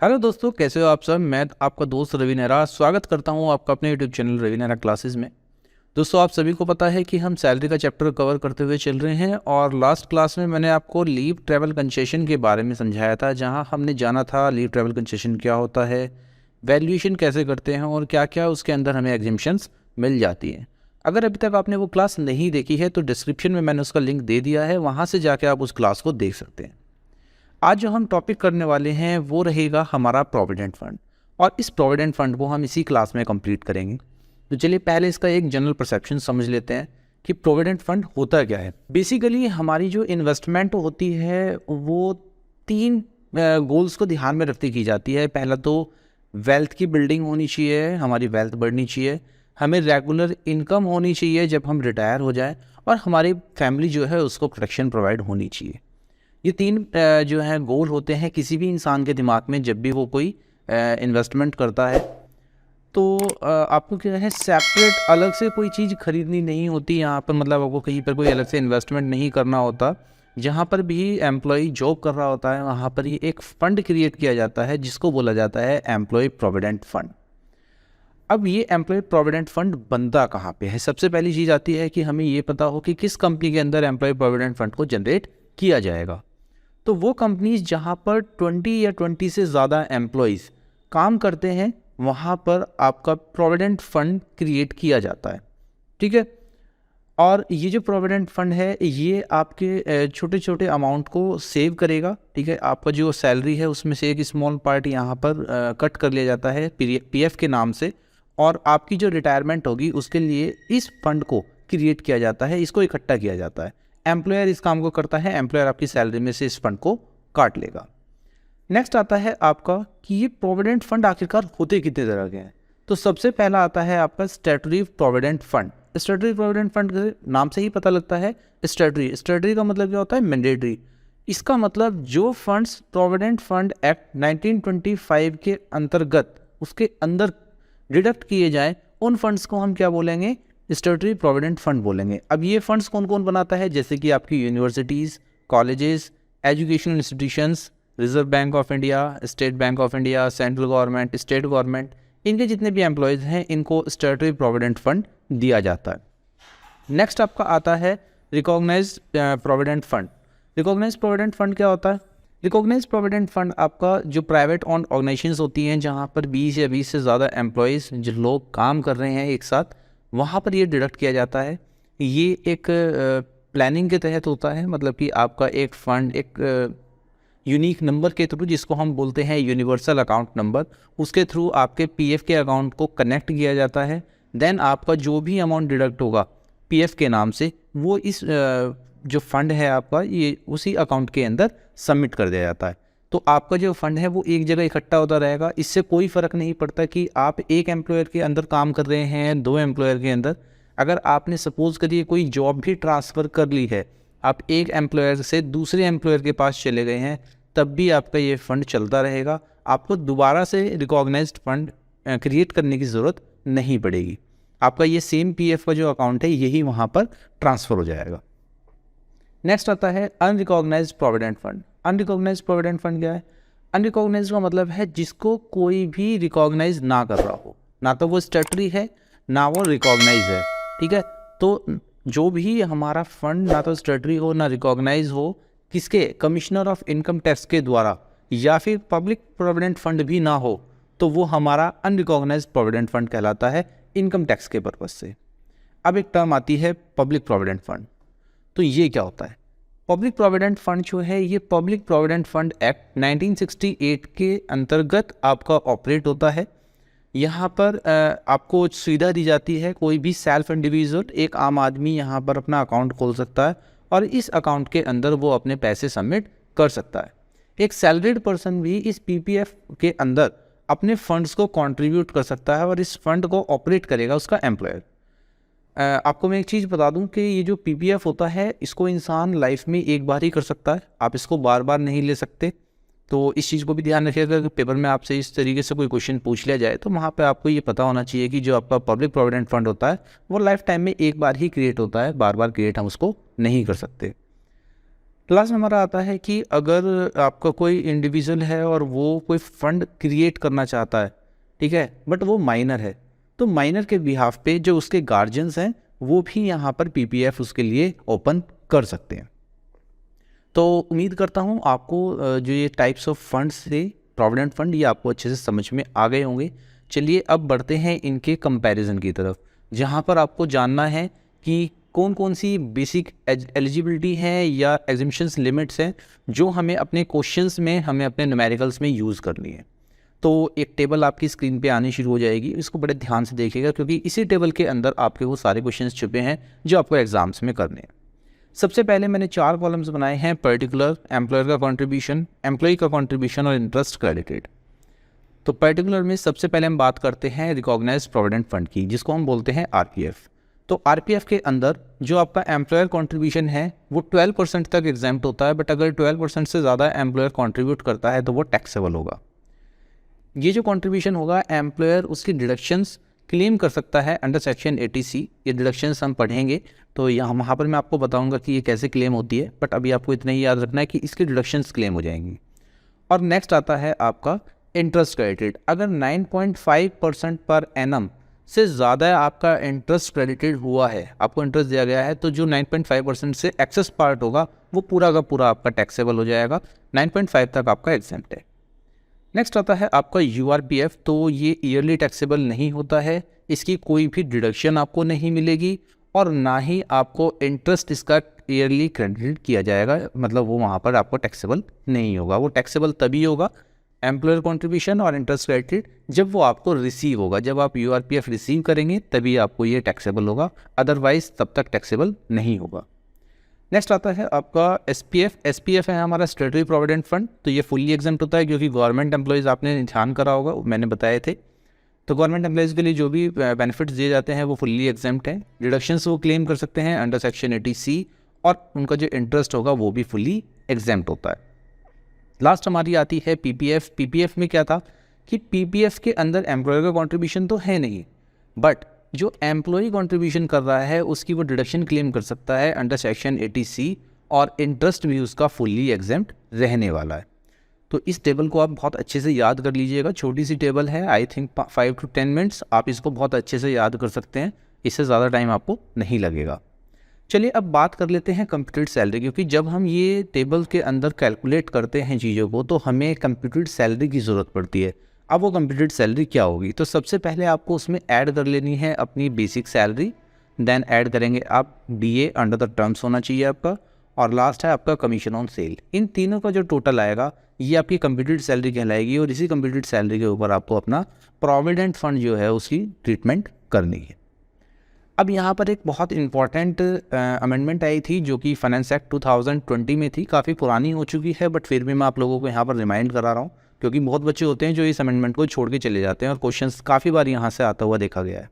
Hello दोस्तों, कैसे हो आप सब। मैं आपका दोस्त रवि नेहरा स्वागत करता हूं आपका अपने YouTube channel Ravi Nehra classes में। दोस्तों, आप सभी को पता है कि हम सैलरी का चैप्टर कवर करते हुए चल रहे हैं और लास्ट क्लास में मैंने आपको लीव ट्रैवल कंसेशन के बारे में समझाया था, जहां हमने जाना था लीव ट्रैवल कंसेशन क्या होता है, वैल्यूएशन कैसे करते हैं और क्या क्या उसके अंदर हमें एग्जेम्पशंस मिल जाती हैं। अगर अभी तक आपने वो क्लास नहीं देखी है तो डिस्क्रिप्शन में मैंने उसका लिंक दे दिया है, वहाँ से जाके आप उस क्लास को देख सकते हैं। आज जो हम टॉपिक करने वाले हैं वो रहेगा हमारा प्रोविडेंट फंड, और इस प्रोविडेंट फंड को हम इसी क्लास में कंप्लीट करेंगे। तो चलिए पहले इसका एक जनरल परसेप्शन समझ लेते हैं कि प्रोविडेंट फंड होता क्या है। बेसिकली हमारी जो इन्वेस्टमेंट होती है वो तीन गोल्स को ध्यान में रखते की जाती है। पहला तो वेल्थ की बिल्डिंग होनी चाहिए, हमारी वेल्थ बढ़नी चाहिए, हमें रेगुलर इनकम होनी चाहिए जब हम रिटायर हो जाए, और हमारी फैमिली जो है उसको प्रोटेक्शन प्रोवाइड होनी चाहिए। ये तीन जो है गोल होते हैं किसी भी इंसान के दिमाग में जब भी वो कोई इन्वेस्टमेंट करता है। तो आपको क्या है, सेपरेट अलग से कोई चीज़ खरीदनी नहीं होती यहाँ पर, मतलब आपको कहीं पर कोई अलग से इन्वेस्टमेंट नहीं करना होता। जहाँ पर भी एम्प्लॉय जॉब कर रहा होता है वहाँ पर ही एक फ़ंड क्रिएट किया जाता है जिसको बोला जाता है एम्प्लॉय प्रोविडेंट फंड। अब ये एम्प्लॉय प्रोविडेंट फंड बनता कहाँ पे है। सबसे पहली चीज़ आती है कि हमें ये पता हो कि किस कंपनी के अंदर एम्प्लॉय प्रोविडेंट फंड को जनरेट किया जाएगा। तो वो कंपनीज जहाँ पर 20 या 20 से ज़्यादा एम्प्लॉयज़ काम करते हैं वहाँ पर आपका प्रोविडेंट फंड क्रिएट किया जाता है। ठीक है। और ये जो प्रोविडेंट फंड है ये आपके छोटे छोटे अमाउंट को सेव करेगा। ठीक है। आपका जो सैलरी है उसमें से एक स्मॉल पार्ट यहाँ पर कट कर लिया जाता है पीएफ के नाम से, और आपकी जो रिटायरमेंट होगी उसके लिए इस फंड को क्रिएट किया जाता है, इसको इकट्ठा किया जाता है। एम्प्लॉयर इस काम को करता है, एम्प्लॉयर आपकी सैलरी में से इस फंड को काट लेगा। नेक्स्ट आता है आपका कि ये प्रोविडेंट फंड आखिरकार होते कितने तरह के हैं। तो सबसे पहला आता है आपका statutory provident fund. Statutory provident fund के नाम से ही पता लगता है स्टैट्यूटरी। स्टैट्यूटरी का मतलब क्या होता है, मैंडेटरी। इसका मतलब जो फंड्स प्रोविडेंट फंड एक्ट 1925 के अंतर्गत उसके अंदर डिडक्ट किए जाएं उन फंड्स को हम क्या बोलेंगे, स्टैट्यूटरी प्रोविडेंट फंड बोलेंगे। अब ये फंड्स कौन कौन बनाता है, जैसे कि आपकी universities, colleges, educational institutions, reserve bank of India, state bank of India, central government, state government, इनके जितने भी एम्प्लॉयज़ हैं इनको स्टैट्यूटरी प्रोविडेंट फंड दिया जाता है। नेक्स्ट आपका आता है recognised provident fund. Recognised provident fund क्या होता है। रिकॉग्नाइज्ड प्रोविडेंट फंड आपका जो प्राइवेट ऑन ऑर्गेनाइजेशंस होती हैं जहाँ पर 20 या 20 से ज़्यादा एम्प्लॉयज़ जो लोग काम कर रहे हैं एक साथ, वहाँ पर ये डिडक्ट किया जाता है। ये एक प्लानिंग के तहत होता है, मतलब कि आपका एक फ़ंड एक यूनिक नंबर के थ्रू, जिसको हम बोलते हैं यूनिवर्सल अकाउंट नंबर, उसके थ्रू आपके पीएफ के अकाउंट को कनेक्ट किया जाता है। देन आपका जो भी अमाउंट डिडक्ट होगा पीएफ के नाम से वो इस जो फंड है आपका ये उसी अकाउंट के अंदर सबमिट कर दिया जाता है। तो आपका जो फंड है वो एक जगह इकट्ठा होता रहेगा। इससे कोई फ़र्क नहीं पड़ता कि आप एक एम्प्लॉयर के अंदर काम कर रहे हैं, दो एम्प्लॉयर के अंदर। अगर आपने सपोज़ करिए कोई जॉब भी ट्रांसफ़र कर ली है, आप एक एम्प्लॉयर से दूसरे एम्प्लॉयर के पास चले गए हैं, तब भी आपका ये फ़ंड चलता रहेगा। आपको दोबारा से रिकॉग्नाइज्ड फंड क्रिएट करने की ज़रूरत नहीं पड़ेगी। आपका ये सेम पीएफ का जो अकाउंट है यही वहाँ पर ट्रांसफ़र हो जाएगा। नेक्स्ट आता है unrecognised provident fund. Unrecognised provident fund क्या है। अनरिकॉग्नाइज्ड का मतलब है जिसको कोई भी रिकॉग्नाइज ना कर रहा हो, ना तो वो स्टैट्यूटरी है ना वो रिकॉग्नाइज है। ठीक है। तो जो भी हमारा फंड ना तो स्टैट्यूटरी हो ना रिकॉग्नाइज हो, किसके, कमिश्नर ऑफ इनकम टैक्स के द्वारा, या फिर पब्लिक प्रोविडेंट फंड भी ना हो, तो वो हमारा अनरिकॉग्नाइज्ड प्रोविडेंट फंड कहलाता है इनकम टैक्स के पर्पज़ से। अब एक टर्म आती है पब्लिक प्रोविडेंट फंड। तो ये क्या होता है। पब्लिक प्रोविडेंट फंड जो है ये पब्लिक प्रोविडेंट फंड एक्ट 1968 के अंतर्गत आपका ऑपरेट होता है। यहाँ पर आपको सुविधा दी जाती है, कोई भी सेल्फ इंडिविजुअल, एक आम आदमी यहाँ पर अपना अकाउंट खोल सकता है और इस अकाउंट के अंदर वो अपने पैसे सबमिट कर सकता है। एक सैलरीड पर्सन भी इस पीपीएफ के अंदर अपने फंड्स को कंट्रीब्यूट कर सकता है और इस फंड को ऑपरेट करेगा उसका एम्प्लॉयर। आपको मैं एक चीज़ बता दूं कि ये जो पीपीएफ होता है इसको इंसान लाइफ में एक बार ही कर सकता है, आप इसको बार बार नहीं ले सकते। तो इस चीज़ को भी ध्यान रखिएगा कि पेपर में आपसे इस तरीके से कोई क्वेश्चन पूछ लिया जाए तो वहाँ पे आपको ये पता होना चाहिए कि जो आपका पब्लिक प्रोविडेंट फंड होता है वो लाइफ टाइम में एक बार ही क्रिएट होता है, बार बार क्रिएट हम उसको नहीं कर सकते। लास्ट में हमारा आता है कि अगर आपका कोई इंडिविजुअल है और वो कोई फंड क्रिएट करना चाहता है, ठीक है, बट वो माइनर है, तो माइनर के बिहाफ पे जो उसके गार्जियंस हैं वो भी यहाँ पर पीपीएफ उसके लिए ओपन कर सकते हैं। तो उम्मीद करता हूँ आपको जो ये टाइप्स ऑफ फंड्स थे, प्रोविडेंट फंड, ये आपको अच्छे से समझ में आ गए होंगे। चलिए अब बढ़ते हैं इनके कंपैरिजन की तरफ, जहाँ पर आपको जानना है कि कौन कौन सी बेसिक एलिजिबिलिटी है या एग्जम्पशंस लिमिट्स हैं जो हमें अपने क्वेश्चंस में, हमें अपने न्यूमेरिकल्स में यूज़ करनी है। तो एक टेबल आपकी स्क्रीन पे आनी शुरू हो जाएगी, इसको बड़े ध्यान से देखिएगा क्योंकि इसी टेबल के अंदर आपके वो सारे क्वेश्चंस छुपे हैं जो आपको एग्जाम्स में करने हैं। सबसे पहले मैंने 4 कॉलम्स बनाए हैं, पर्टिकुलर, एम्प्लॉयर का कंट्रीब्यूशन, एम्प्लॉय का कंट्रीब्यूशन और इंटरेस्ट क्रेडिटेड। तो पर्टिकुलर में सबसे पहले हम बात करते हैं रिकॉग्नाइज्ड प्रोविडेंट फंड की, जिसको हम बोलते हैं आरपीएफ। तो आरपीएफ के अंदर जो आपका एम्प्लॉयर कंट्रीब्यूशन है वो 12% तक एग्जेम्प्ट होता है, बट अगर 12% से ज़्यादा एम्प्लॉयर कंट्रीब्यूट करता है तो वो टैक्सेबल होगा। ये जो कंट्रीब्यूशन होगा, एम्प्लॉयर उसकी डिडक्शंस क्लेम कर सकता है अंडर सेक्शन 80C। ये डिडक्शंस हम पढ़ेंगे तो वहाँ पर मैं आपको बताऊंगा कि ये कैसे क्लेम होती है, बट अभी आपको इतना ही याद रखना है कि इसकी डिडक्शंस क्लेम हो जाएंगी। और नेक्स्ट आता है आपका इंटरेस्ट क्रेडिटेड। अगर 9.5% पर एनम से ज़्यादा आपका इंटरेस्ट क्रेडिटेड हुआ है, आपको इंटरेस्ट दिया गया है, तो जो 9.5% से एक्सेस पार्ट होगा वो पूरा का पूरा आपका टैक्सेबल हो जाएगा। 9.5 तक आपका एग्जेम्प्ट है। नेक्स्ट आता है आपका यूआरपीएफ। तो ये ईयरली टैक्सेबल नहीं होता है, इसकी कोई भी डिडक्शन आपको नहीं मिलेगी और ना ही आपको इंटरेस्ट इसका ईयरली क्रेडिट किया जाएगा, मतलब वो वहाँ पर आपको टैक्सेबल नहीं होगा। वो टैक्सेबल तभी होगा, एम्प्लॉयर कंट्रीब्यूशन और इंटरेस्ट क्रेडिट, जब वो आपको रिसीव होगा। जब आप यूआरपीएफ रिसीव करेंगे तभी आपको ये टैक्सेबल होगा, अदरवाइज तब तक टैक्सेबल नहीं होगा। नेक्स्ट आता है आपका एसपीएफ। एसपीएफ है हमारा स्टेटरी प्रोविडेंट फंड। तो ये फुल्ली एग्जेम्प्ट होता है क्योंकि गवर्नमेंट एम्प्लॉयज़, आपने ध्यान करा होगा, मैंने बताए थे। तो गवर्नमेंट एम्प्लॉयज़ के लिए जो भी बेनिफिट्स दिए जाते हैं वो फुल्ली एग्जेम्प्ट हैं। डिडक्शंस वो क्लेम कर सकते हैं अंडर सेक्शन 80C और उनका जो इंटरेस्ट होगा वो भी फुल्ली एग्जेम्प्ट होता है। लास्ट हमारी आती है पीपीएफ। पीपीएफ में क्या था कि पीपीएफ के अंदर एम्प्लॉयर का कॉन्ट्रीब्यूशन तो है नहीं, बट जो एम्प्लॉय कंट्रीब्यूशन कर रहा है उसकी वो डिडक्शन क्लेम कर सकता है अंडर सेक्शन 80C और इंटरेस्ट भी उसका फुल्ली एग्जेम्प्ट रहने वाला है। तो इस टेबल को आप बहुत अच्छे से याद कर लीजिएगा। छोटी सी टेबल है, आई थिंक 5 to 10 मिनट्स आप इसको बहुत अच्छे से याद कर सकते हैं, इससे ज़्यादा टाइम आपको नहीं लगेगा। चलिए अब बात कर लेते हैं कंप्यूटेड सैलरी, क्योंकि जब हम ये टेबल के अंदर कैलकुलेट करते हैं चीज़ों को तो हमें कंप्यूटेड सैलरी की ज़रूरत पड़ती है। अब वो कंप्यूटेड सैलरी क्या होगी, तो सबसे पहले आपको उसमें ऐड कर लेनी है अपनी बेसिक सैलरी, देन ऐड करेंगे आप डीए अंडर द टर्म्स होना चाहिए आपका, और लास्ट है आपका कमीशन ऑन सेल। इन तीनों का जो टोटल आएगा ये आपकी कंप्यूटेड सैलरी कहलाएगी और इसी कंप्यूटेड सैलरी के ऊपर आपको अपना प्रोविडेंट फंड जो है उसकी ट्रीटमेंट करनी है। अब यहाँ पर एक बहुत इंपॉर्टेंट अमेंडमेंट आई थी जो कि फाइनेंस एक्ट 2020 में थी, काफ़ी पुरानी हो चुकी है, बट फिर भी मैं आप लोगों को यहाँ पर रिमाइंड करा रहा हूँ क्योंकि बहुत बच्चे होते हैं जो इस अमेंडमेंट को छोड़ के चले जाते हैं और क्वेश्चंस काफ़ी बार यहाँ से आता हुआ देखा गया है।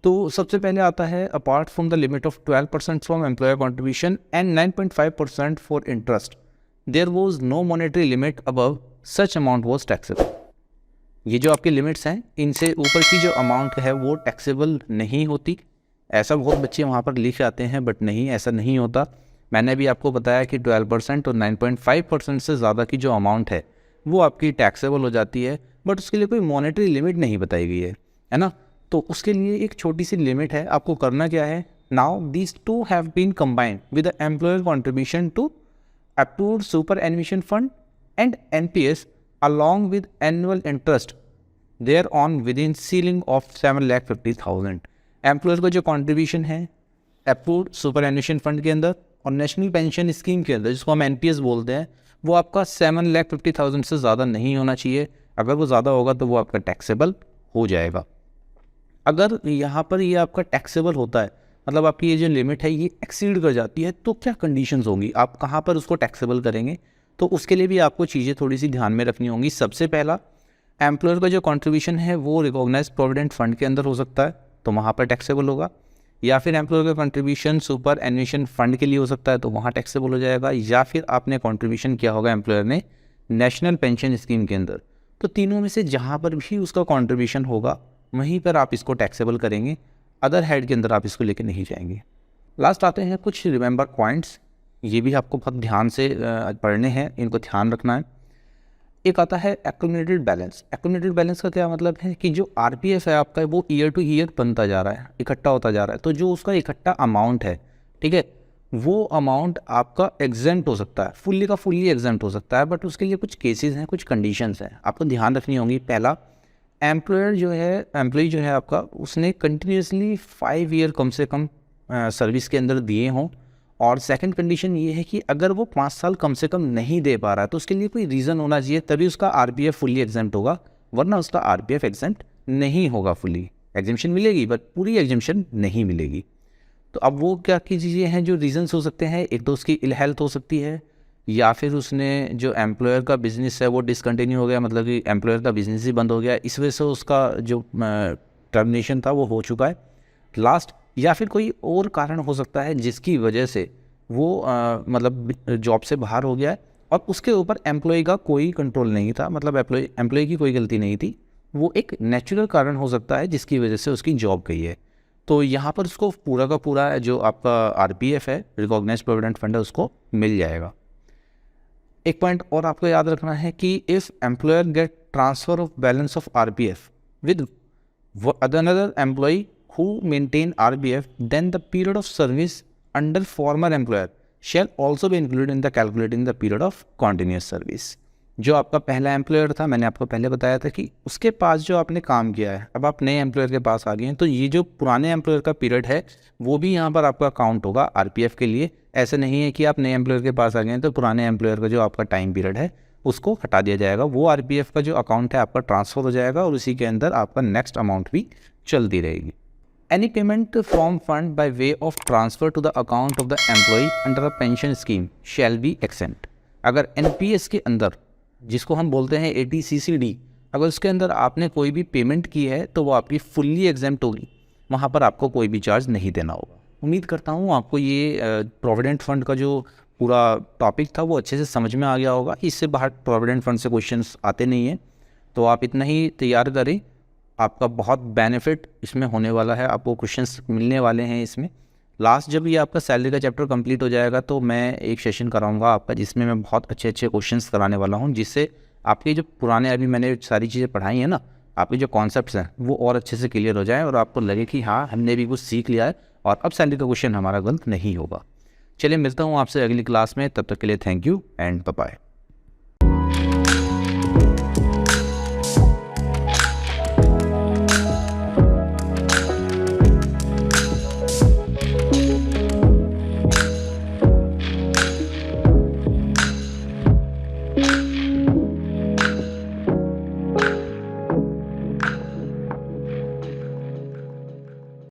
तो सबसे पहले आता है apart from the limit of 12% from employer contribution and 9.5% for interest there was no monetary limit above such amount was taxable. ये जो आपके लिमिट्स हैं इनसे ऊपर की जो अमाउंट है वो टैक्सेबल नहीं होती। ऐसा बहुत बच्चे वहाँ पर लिख आते हैं, बट नहीं, ऐसा नहीं होता। मैंने भी आपको बताया कि 12% और 9.5% से ज़्यादा की जो अमाउंट है वो आपकी टैक्सेबल हो जाती है, बट उसके लिए कोई मॉनेटरी लिमिट नहीं बताई गई है ना। तो उसके लिए एक छोटी सी लिमिट है, आपको करना क्या है, now these two have been combined with the employer contribution to approved superannuation fund and NPS along with annual interest thereon within ceiling of 7,50,000। Employer का जो कंट्रीब्यूशन है अप्रूव्ड सुपर एनुएशन फंड के अंदर और national pension scheme के अंदर, जिसको हम एनपीएस बोलते हैं, वो आपका 7,50,000 से ज़्यादा नहीं होना चाहिए। अगर वो ज़्यादा होगा तो वो आपका टैक्सेबल हो जाएगा। अगर यहाँ पर ये आपका टैक्सेबल होता है, मतलब आपकी ये जो लिमिट है ये एक्सीड कर जाती है, तो क्या कंडीशंस होंगी, आप कहाँ पर उसको टैक्सेबल करेंगे, तो उसके लिए भी आपको चीज़ें थोड़ी सी ध्यान में रखनी होंगी। सबसे पहला, एम्प्लॉयर का जो कंट्रीब्यूशन है वो रिकॉग्नाइज्ड प्रोविडेंट फंड के अंदर हो सकता है तो वहाँ पर टैक्सेबल होगा, या फिर एम्प्लॉयर का कंट्रीब्यूशन सुपर एनुएशन फंड के लिए हो सकता है तो वहाँ टैक्सेबल हो जाएगा, या फिर आपने कंट्रीब्यूशन किया होगा एम्प्लॉयर ने नेशनल पेंशन स्कीम के अंदर। तो तीनों में से जहाँ पर भी उसका कंट्रीब्यूशन होगा वहीं पर आप इसको टैक्सेबल करेंगे, अदर हेड के अंदर आप इसको लेकर नहीं जाएंगे। लास्ट आते हैं कुछ रिमेंबर पॉइंट्स। ये भी आपको बहुत ध्यान से पढ़ने हैं, इनको ध्यान रखना है। एक आता है एक्यूमुलेटेड बैलेंस। एक्यूमुलेटेड बैलेंस का क्या मतलब है कि जो आरपीएफ है आपका वो ईयर टू ईयर बनता जा रहा है, इकट्ठा होता जा रहा है। तो जो उसका इकट्ठा अमाउंट है, ठीक है, वो अमाउंट आपका एग्जेम्प्ट हो सकता है, फुल्ली का फुल्ली एग्जेम्प्ट हो सकता है, बट उसके लिए कुछ केसेस हैं, कुछ कंडीशंस हैं, आपको ध्यान रखनी होंगी। पहला, एम्प्लॉय जो है आपका, उसने कंटिन्यूसली 5 ईयर कम से कम सर्विस के अंदर दिए हों। और सेकंड कंडीशन ये है कि अगर वो 5 साल कम से कम नहीं दे पा रहा है तो उसके लिए कोई रीज़न होना चाहिए, तभी उसका आरपीएफ फुल्ली एग्जेम्प्ट होगा, वरना उसका आरपीएफ एग्जेम्प्ट नहीं होगा। फुल्ली एग्जेम्पशन मिलेगी बट पूरी एग्जेम्पशन नहीं मिलेगी। तो अब वो क्या की चीज़ें हैं जो रीजंस हो सकते हैं, एक तो उसकी इल हेल्थ हो सकती है, या फिर उसने जो एम्प्लॉयर का बिज़नेस है वो डिसकंटिन्यू हो गया, मतलब कि एम्प्लॉयर का बिज़नेस ही बंद हो गया, इस वजह से उसका जो टर्मिनेशन था वो हो चुका है लास्ट। या फिर कोई और कारण हो सकता है जिसकी वजह से वो मतलब जॉब से बाहर हो गया है और उसके ऊपर एम्प्लॉय का कोई कंट्रोल नहीं था, मतलब एम्प्लॉय की कोई गलती नहीं थी, वो एक नेचुरल कारण हो सकता है जिसकी वजह से उसकी जॉब गई है। तो यहाँ पर उसको पूरा का पूरा जो आपका आरपीएफ है, रिकॉग्नाइज्ड प्रोविडेंट फंड है, उसको मिल जाएगा। एक पॉइंट और आपको याद रखना है कि if employer get transfer of balance of RPF with another employ who maintain RBF, then the period of service under former employer shall also be included in the calculating the period of continuous service। जो आपका पहला employer था, मैंने आपको पहले बताया था कि उसके पास जो आपने काम किया है, अब आप नए एम्प्लॉयर के पास आ गए हैं, तो ये जो पुराने एम्प्लॉयर का पीरियड है वो भी यहाँ पर आपका काउंट होगा आरपीएफ के लिए। ऐसे नहीं है कि आप नए एम्प्लॉयर के पास आ गए हैं तो पुराने एम्प्लॉयर का जो आपका टाइम पीरियड है उसको हटा दिया जाएगा, वो आरपीएफ का जो अकाउंट है आपका ट्रांसफ़र हो जाएगा और उसी के अंदर आपका नेक्स्ट अमाउंट भी चलती रहेगी। Any payment from fund by way of transfer to the account of the employee under a pension scheme shall be exempt। अगर एनपीएस के अंदर, जिसको हम बोलते हैं एटीसीसीडी, अगर उसके अंदर आपने कोई भी पेमेंट की है तो वो आपकी फुल्ली एग्जेम्प्ट होगी, वहाँ पर आपको कोई भी चार्ज नहीं देना होगा। उम्मीद करता हूँ आपको ये प्रोविडेंट फंड का जो पूरा टॉपिक था वो अच्छे से समझ में आ गया होगा। इससे बाहर प्रोविडेंट फंड से क्वेश्चंस आते नहीं हैं, तो आप इतना ही तैयार करें, आपका बहुत बेनिफिट इसमें होने वाला है, आपको क्वेश्चंस मिलने वाले हैं इसमें। लास्ट जब ये आपका सैलरी का चैप्टर कंप्लीट हो जाएगा तो मैं एक सेशन कराऊंगा आपका, जिसमें मैं बहुत अच्छे अच्छे क्वेश्चंस कराने वाला हूं, जिससे आपके जो पुराने अभी मैंने सारी चीज़ें पढ़ाई हैं ना, आपके जो कॉन्सेप्ट्स हैं वो और अच्छे से क्लियर हो जाए और आपको लगे कि हाँ हमने भी कुछ सीख लिया है और अब सैलरी का क्वेश्चन हमारा गलत नहीं होगा। चलिए मिलता हूँ आपसे अगली क्लास में, तब तक के लिए thank you and bye bye.